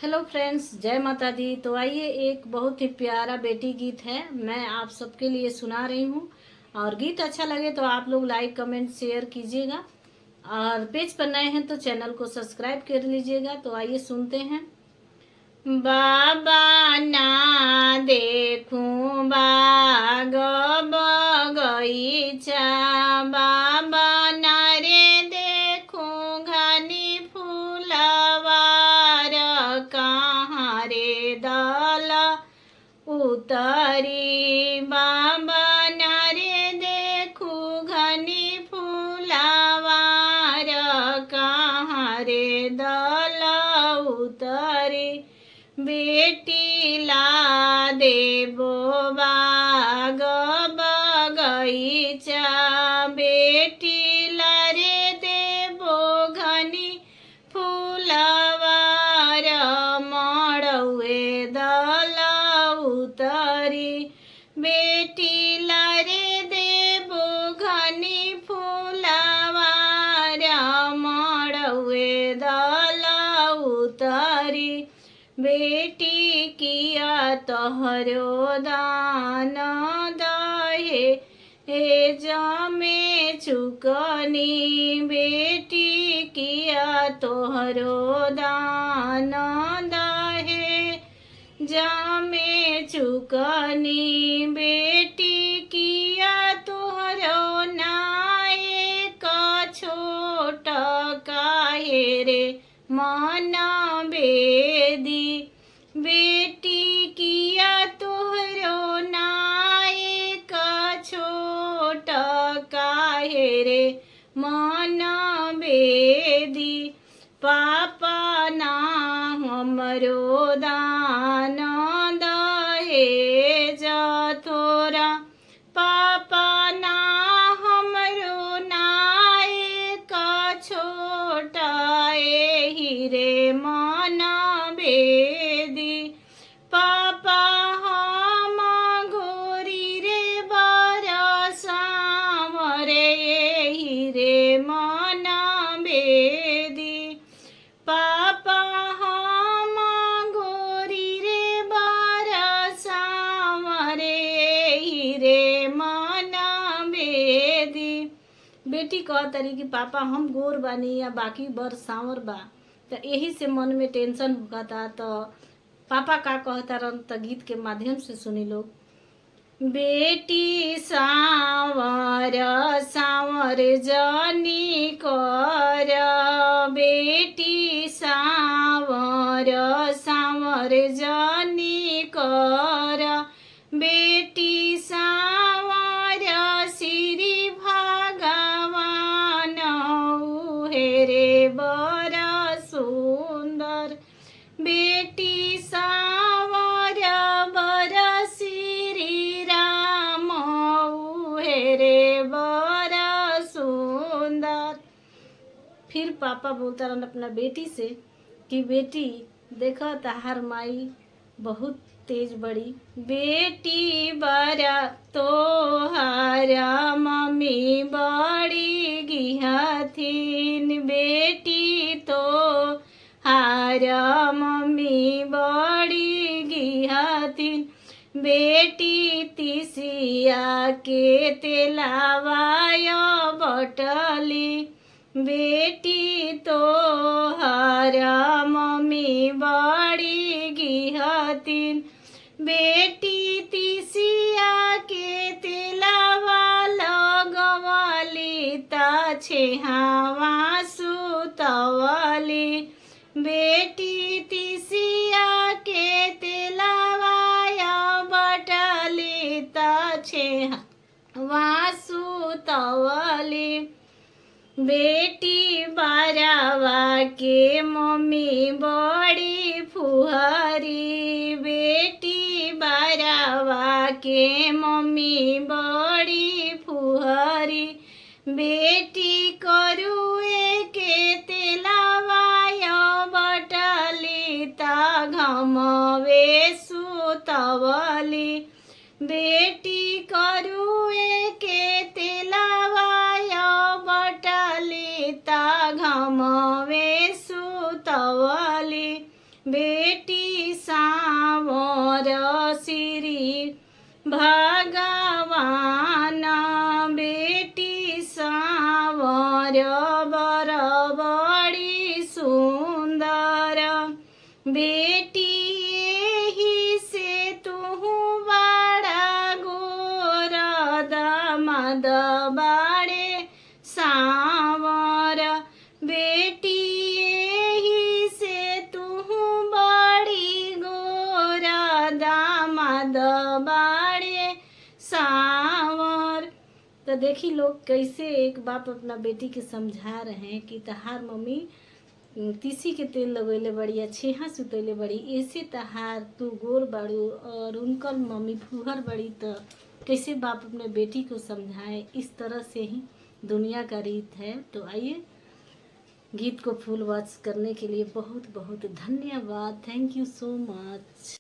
Hello friends, जय माता दी। तो आइए, एक बहुत ही प्यारा बेटी गीत है, मैं आप सबके लिए सुना रही हूँ। और गीत अच्छा लगे तो आप लोग लाइक कमेंट शेयर कीजिएगा। और पेज पर नए हैं तो चैनल को सब्सक्राइब कर लीजिएगा। तो आइए सुनते हैं। बाबा ना देखूं बाग बगीचा, बाबा ना रे देखूं घनी फूलवार, कहाँ रे दल उतरी, बाबा ना रे देखूं घनी फूलवार, कहाँ रे दल उतरी। बेटी ला देबो बाग बगीचा, बेटी ला रे देबो घनी फूलवार, मड़ौए दल उतरी। बेटी ला रे देबो घनी फूलवार, मड़ौए दल उतरी। बेटी किया तोहरो दान दहे हे जमे चुकनी, बेटी किया तोहरो दान दहे जमे चुकनी, बेटी किया तोहरो नाये का छोट काहे रे मन बेदी। बेटी किया तोहरो नाये का छोट काहे रे मन बेदी। पापा ना हमरो दान दहेज थोरा, पापा ना हमरो नाये का छोट एही रे मन बेदी। पापा हम घोरी रे बरसावरे, एही रे मन बेदी। पापा हम घोरी रे बरसावरे, एही रे मन बेदी। बेटी कहतरी कि पापा हम गोर बानी या बाकी बर सांवर बा, तो यही से मन में टेंशन होता। तो पापा का कहता रन तो गीत के माध्यम से सुनी लोग। बेटी सांवर सांवर जनी कर, बेटी सांवर सांवर जनी कर, बेटी सांवर श्री भगवान उहे रे बर सुंदर। बेटी सांवर बर श्री राम उहे रे बर सुंदर। फिर पापा बोलता रहन अपना बेटी से कि बेटी देखा तहार माई बहुत तेज बड़ी, बेटी बड़ा तोहारा मम्मी बड़ी गिहथिन, बेटी तो हारा मम्मी बड़ी गिहथिन। बेटी तिसिया के तेलावाय बटली, बेटी तो हारा मम्मी बड़ी गिहथिन। बेटी तिसिया के तेलावा लगवली ता छेहावा सुतवली, बेटी तिसिया के तेलावा बटली ता छेहावा सुतवली। बेटी बारावा के मम्मी बड़ी फुहरी, बेटी बारावा के मम्मी बड़ी फुहरी। बेटी करुए के तेलावाय बटली ता घमवे सुतवली, बेटी करुए के तेलावाय बटली ता घमवे सुतवली। बेटी भगवान बेटी सावर बर बड़ी सुंदर बेटी यही से तू बड़ा गोर दामाद बाड़े सावर बेटी यही से तू बड़ी गोर दामाद बाड़े सावर। तो देखी लोग कैसे एक बाप अपना बेटी के समझा रहे हैं कि तहार मम्मी तीसी के तेल लगैले बड़ी या छेहा सुतैले बड़ी, ऐसे तहार तू गोर बाड़ू और उनकर मम्मी फूहर बड़ी। तो कैसे बाप अपने बेटी को समझाए, इस तरह से ही दुनिया का रीत है। तो आइए, गीत को फुल वॉच करने के लिए बहुत बहुत धन्यवाद। Thank you so much.